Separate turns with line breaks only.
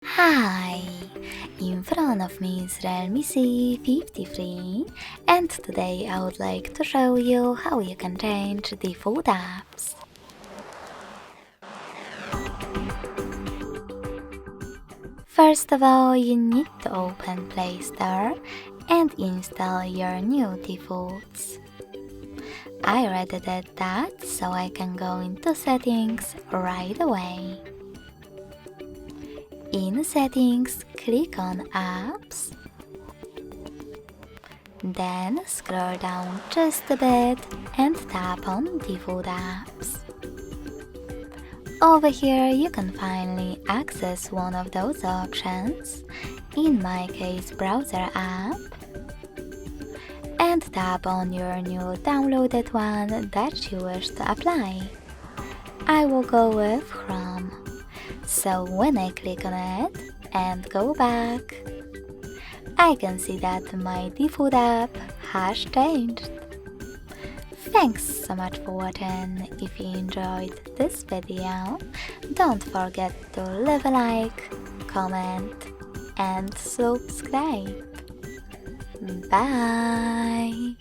Hi! In front of me is REALME C53 and today I would like to show you how you can change default apps. First of all, you need to open Play Store and install your new defaults. I already did that, so I can go into settings right away. In settings, click on apps, then scroll down just a bit and tap on default apps. Over here you can finally access one of those options, in my case browser app, and tap on your new downloaded one that you wish to apply. I will go with Chrome. So when I click on it and go back, I can see that my default app has changed. Thanks so much for watching. If you enjoyed this video, don't forget to leave a like, comment and subscribe. Bye!